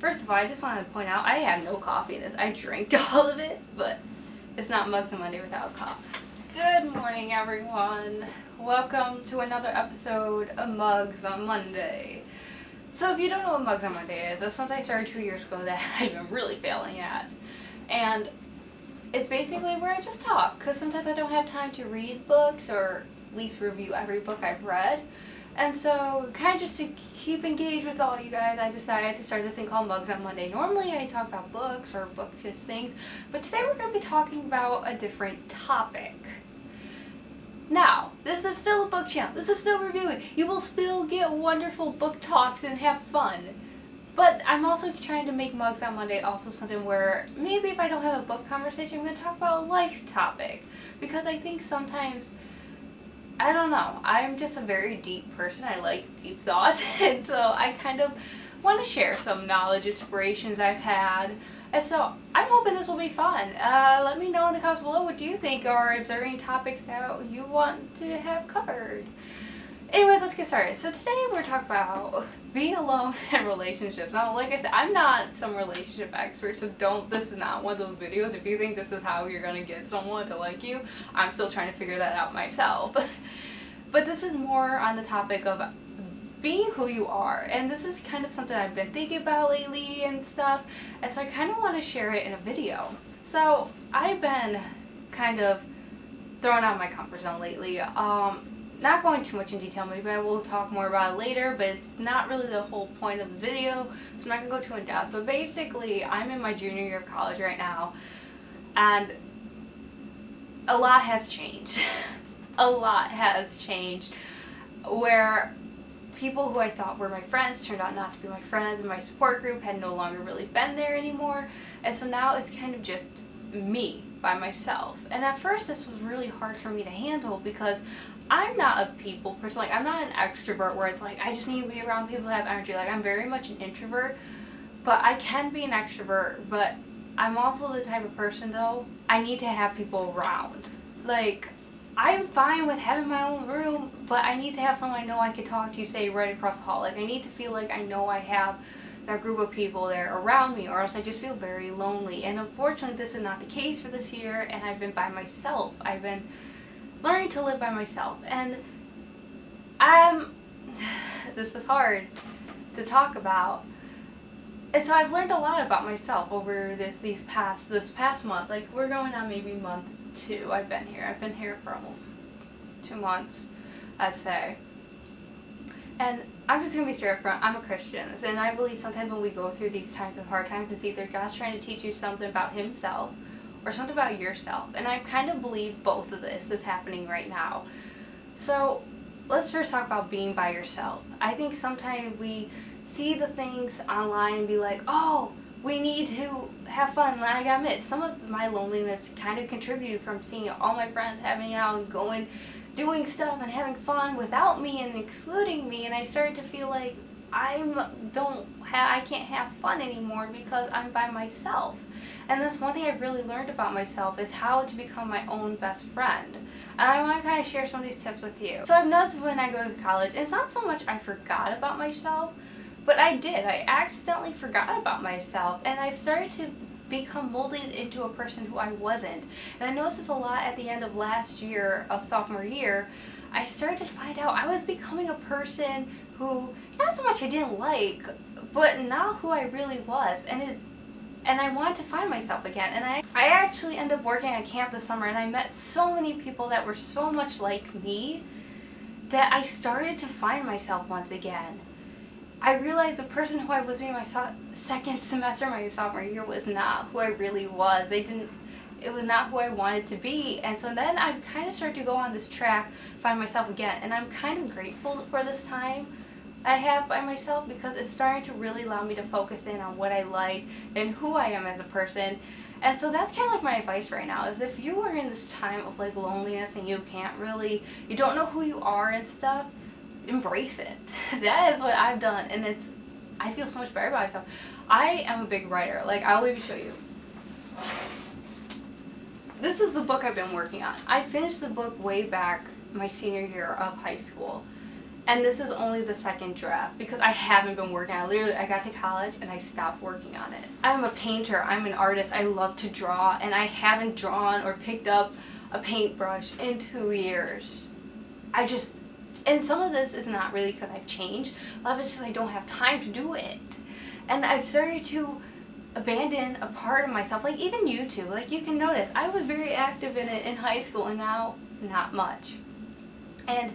First of all, I just wanted to point out I have no coffee in this. I drank all of it, but it's not Mugs on Monday without coffee. Good morning, everyone. Welcome to another episode of Mugs on Monday. So if you don't know what Mugs on Monday is, that's something I started 2 years ago that I've been really failing at. And it's basically where I just talk, because sometimes I don't have time to read books or at least review every book I've read. And so, kind of just to keep engaged with all you guys, I decided to start this thing called Mugs on Monday. Normally I talk about books or book just things, but today we're going to be talking about a different topic. Now, this is still a book channel. This is still reviewing. You will still get wonderful book talks and have fun. But I'm also trying to make Mugs on Monday also something where maybe if I don't have a book conversation, I'm going to talk about a life topic. Because I think sometimes, I don't know, I'm just a very deep person. I like deep thoughts. And so I kind of want to share some knowledge, inspirations I've had. And so I'm hoping this will be fun. Let me know in the comments below what do you think, or is there any topics that you want to have covered. Anyways, let's get started. So today we're talking about being alone in relationships. Now, like I said, I'm not some relationship expert, so this is not one of those videos. If you think this is how you're going to get someone to like you, I'm still trying to figure that out myself. But this is more on the topic of being who you are. And this is kind of something I've been thinking about lately and stuff. And so I kind of want to share it in a video. So I've been kind of thrown out of my comfort zone lately. Not going too much in detail, maybe I will talk more about it later, but it's not really the whole point of the video, so I'm not going to go too in depth. But basically, I'm in my junior year of college right now, and a lot has changed. A lot has changed, where people who I thought were my friends turned out not to be my friends, and my support group had no longer really been there anymore, and so now it's kind of just me by myself. And at first this was really hard for me to handle because I'm not a people person. Like, I'm not an extrovert where it's like I just need to be around people who have energy. Like, I'm very much an introvert, but I can be an extrovert. But I'm also the type of person, though, I need to have people around. Like, I'm fine with having my own room, but I need to have someone I know I could talk to, say, right across the hall. Like, I need to feel like I know I have that group of people there around me, or else I just feel very lonely. And unfortunately, this is not the case for this year, and I've been by myself. I've been learning to live by myself, and this is hard to talk about. And so I've learned a lot about myself over this past month. Like, we're going on maybe month 2. I've been here for almost 2 months, I'd say. And I'm just going to be straight up front. I'm a Christian, and I believe sometimes when we go through these times of hard times, it's either God's trying to teach you something about himself or something about yourself. And I kind of believe both of this is happening right now. So let's first talk about being by yourself. I think sometimes we see the things online and be like, oh, we need to have fun. And I gotta admit, some of my loneliness kind of contributed from seeing all my friends having out and going, doing stuff and having fun without me and excluding me. And I started to feel like I can't have fun anymore because I'm by myself. And that's one thing I've really learned about myself, is how to become my own best friend. And I want to kind of share some of these tips with you. So I've noticed when I go to college, it's not so much I forgot about myself, but I did. I accidentally forgot about myself, and I've started to become molded into a person who I wasn't. And I noticed this a lot at the end of last year, of sophomore year. I started to find out I was becoming a person who, not so much I didn't like, but not who I really was. And I wanted to find myself again. And I actually ended up working at camp this summer, and I met so many people that were so much like me that I started to find myself once again. I realized the person who I was in my second semester, my sophomore year, was not who I really was. It was not who I wanted to be. And so then I kind of started to go on this track, find myself again. And I'm kind of grateful for this time I have by myself, because it's starting to really allow me to focus in on what I like and who I am as a person. And so that's kind of like my advice right now, is if you are in this time of like loneliness and you don't know who you are and stuff, embrace it. That is what I've done, and I feel so much better about myself. I am a big writer. Like, I'll even show you. This is the book I've been working on. I finished the book way back my senior year of high school. And this is only the second draft because I haven't been working on it. Literally, I got to college and I stopped working on it. I'm a painter. I'm an artist. I love to draw, and I haven't drawn or picked up a paintbrush in 2 years. And some of this is not really because I've changed. A lot of it's just I don't have time to do it. And I've started to abandon a part of myself, like even YouTube. Like you can notice, I was very active in it in high school, and now not much. And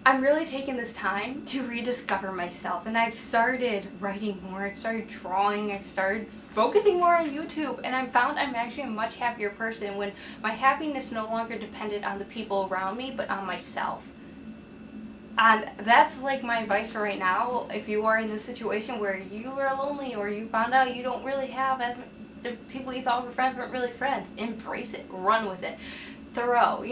I'm really taking this time to rediscover myself, and I've started writing more, I've started drawing, I've started focusing more on YouTube, and I found I'm actually a much happier person when my happiness no longer depended on the people around me, but on myself. And that's like my advice for right now. If you are in this situation where you are lonely or you found out you don't really have as the people you thought were friends weren't really friends, embrace it, run with it. Thoreau,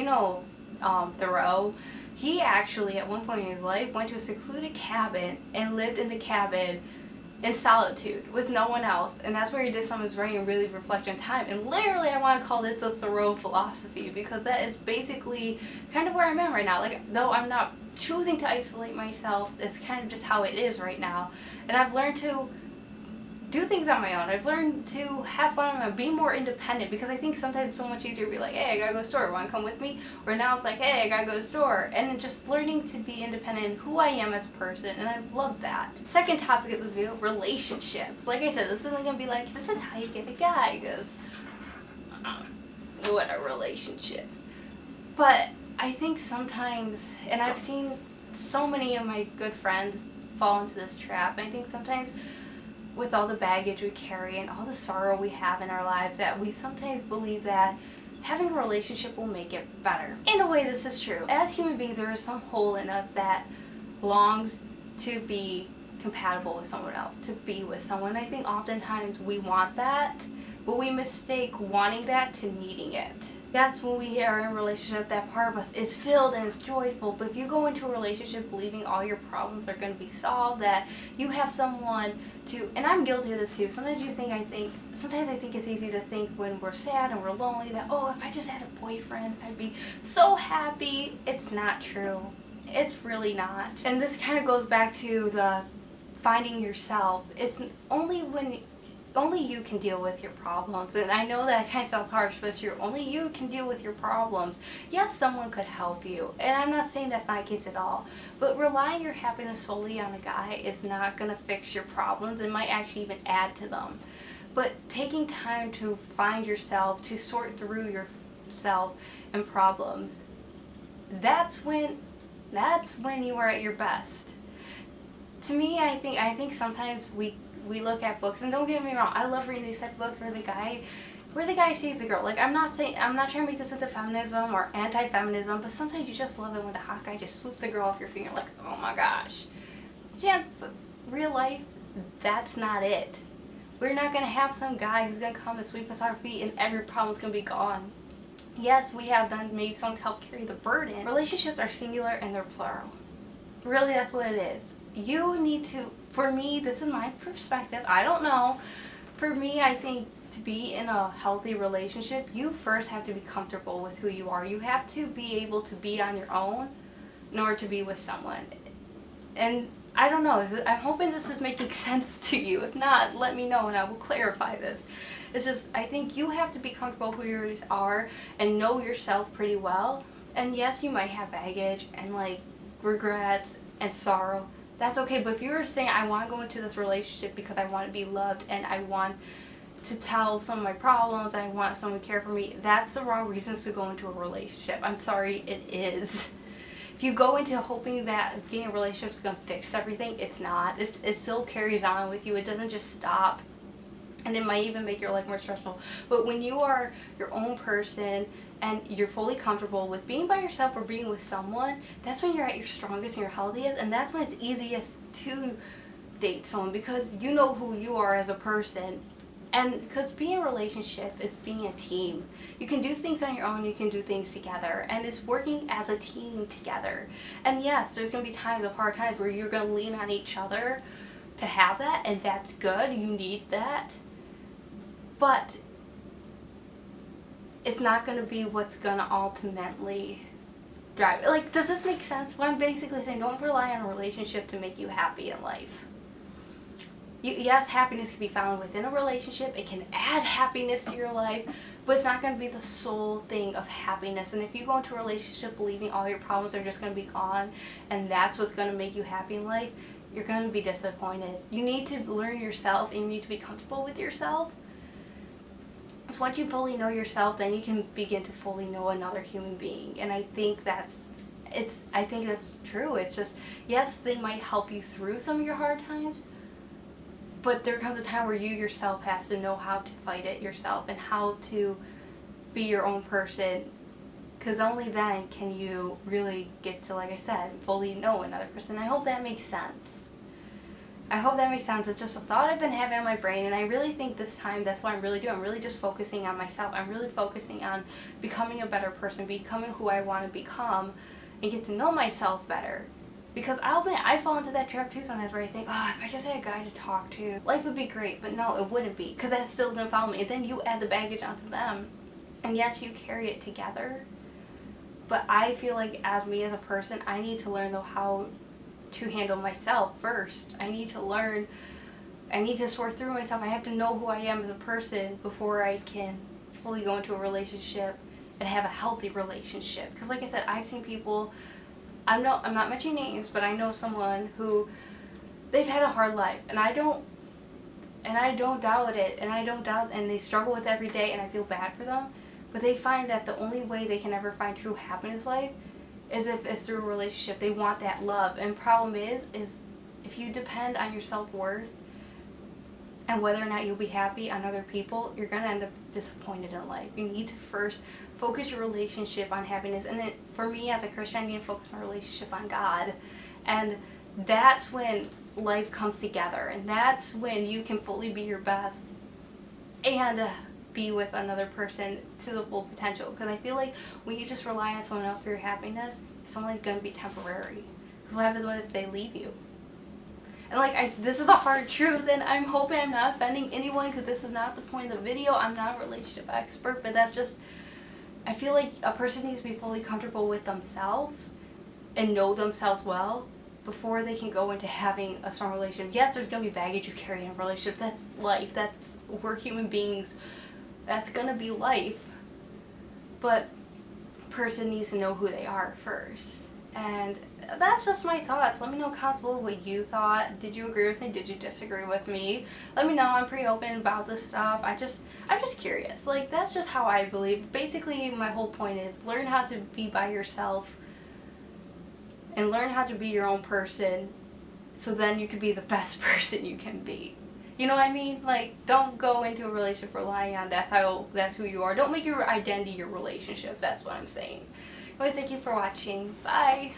Thoreau, he actually at one point in his life went to a secluded cabin and lived in the cabin in solitude with no one else, and that's where he did some of his writing and really reflect on time. And literally I want to call this a Thoreau philosophy, because that is basically kind of where I'm at right now. Like, though I'm not choosing to isolate myself, it's kind of just how it is right now, and I've learned to do things on my own. I've learned to have fun and be more independent, because I think sometimes it's so much easier to be like, hey, I gotta go to the store, want to come with me? Or now it's like, hey, I gotta go to the store. And just learning to be independent in who I am as a person, and I love that. Second topic of this video, relationships. Like I said, this isn't gonna be like, this is how you get a guy, because what are relationships? But I think sometimes, and I've seen so many of my good friends fall into this trap, and I think sometimes with all the baggage we carry and all the sorrow we have in our lives, that we sometimes believe that having a relationship will make it better. In a way, this is true. As human beings, there is some hole in us that longs to be compatible with someone else, to be with someone. I think oftentimes we want that, but we mistake wanting that to needing it. Yes, when we are in a relationship, that part of us is filled and it's joyful, but if you go into a relationship believing all your problems are going to be solved, that you have someone to, and I'm guilty of this too, sometimes I think it's easy to think when we're sad and we're lonely that, oh, if I just had a boyfriend, I'd be so happy. It's not true. It's really not. And this kind of goes back to the finding yourself. It's only you can deal with your problems. And I know that kind of sounds harsh, but it's true. Only you can deal with your problems. Yes, someone could help you, and I'm not saying that's not the case at all, but relying your happiness solely on a guy is not going to fix your problems. It might actually even add to them. But taking time to find yourself, to sort through yourself and problems, that's when you are at your best. To me, I think sometimes we look at books, and don't get me wrong, I love reading these type of books where the guy saves the girl. Like, I'm not trying to make this into feminism or anti-feminism, but sometimes you just love it when the hot guy just swoops a girl off your feet. You're like, oh my gosh. Chance, but real life, that's not it. We're not gonna have some guy who's gonna come and sweep us off our feet and every problem's gonna be gone. Yes, we have done maybe someone to help carry the burden. Relationships are singular and they're plural. Really, that's what it is. You need to, for me, this is my perspective, I don't know. For me, I think to be in a healthy relationship, you first have to be comfortable with who you are. You have to be able to be on your own in order to be with someone. And I don't know, I'm hoping this is making sense to you. If not, let me know and I will clarify this. It's just, I think you have to be comfortable who you are and know yourself pretty well. And yes, you might have baggage and like regrets and sorrow. That's okay, but if you're saying, I want to go into this relationship because I want to be loved and I want to tell some of my problems, I want someone to care for me, that's the wrong reasons to go into a relationship. I'm sorry, it is. If you go into hoping that being in a relationship is going to fix everything, it's not. It still carries on with you. It doesn't just stop. And it might even make your life more stressful. But when you are your own person and you're fully comfortable with being by yourself or being with someone, that's when you're at your strongest and your healthiest, and that's when it's easiest to date someone, because you know who you are as a person. And because being in a relationship is being a team. You can do things on your own, you can do things together, and it's working as a team together. And yes, there's going to be times of hard times where you're going to lean on each other to have that, and that's good, you need that. But it's not going to be what's going to ultimately drive. Like, does this make sense? What I'm basically saying, don't rely on a relationship to make you happy in life. Yes, happiness can be found within a relationship. It can add happiness to your life, but it's not going to be the sole thing of happiness. And if you go into a relationship believing all your problems are just going to be gone and that's what's going to make you happy in life, you're going to be disappointed. You need to learn yourself and you need to be comfortable with yourself. So once you fully know yourself, then you can begin to fully know another human being. And I think that's true. It's just, yes, they might help you through some of your hard times, but there comes a time where you yourself has to know how to fight it yourself and how to be your own person, because only then can you really get to, like I said, fully know another person. I hope that makes sense. It's just a thought I've been having on my brain, and I really think this time that's what I'm really doing. I'm really just focusing on myself. I'm really focusing on becoming a better person, becoming who I want to become, and get to know myself better. Because I'll admit, I fall into that trap too sometimes where I think, oh, if I just had a guy to talk to, life would be great. But no, it wouldn't be, because that's still going to follow me. And then you add the baggage onto them. And yes, you carry it together. But I feel like as me as a person, I need to learn, though, how to handle myself first. I need to sort through myself. I have to know who I am as a person before I can fully go into a relationship and have a healthy relationship. Because like I said, I've seen people, I'm not mentioning names, but I know someone who, they've had a hard life, and I don't doubt it, and they struggle with it every day, and I feel bad for them, but they find that the only way they can ever find true happiness in life is if it's through a relationship. They want that love, and problem is if you depend on your self-worth and whether or not you'll be happy on other people, you're going to end up disappointed in life. You need to first focus your relationship on happiness. And then for me as a Christian, I need to focus my relationship on God. And that's when life comes together. And that's when you can fully be your best and be with another person to the full potential. Because I feel like when you just rely on someone else for your happiness, it's only going to be temporary. Because what happens if they leave you? And this is a hard truth, and I'm hoping I'm not offending anyone, because this is not the point of the video. I'm not a relationship expert, but that's just, I feel like a person needs to be fully comfortable with themselves and know themselves well before they can go into having a strong relationship. Yes, there's going to be baggage you carry in a relationship. That's life. We're human beings. That's going to be life. But a person needs to know who they are first. And that's just my thoughts. Let me know in comments below what you thought. Did you agree with me? Did you disagree with me? Let me know. I'm pretty open about this stuff. I'm just curious. Like, that's just how I believe. Basically, my whole point is learn how to be by yourself and learn how to be your own person, so then you can be the best person you can be. You know what I mean? Like, don't go into a relationship relying on that's who you are. Don't make your identity your relationship. That's what I'm saying. Anyway, thank you for watching. Bye.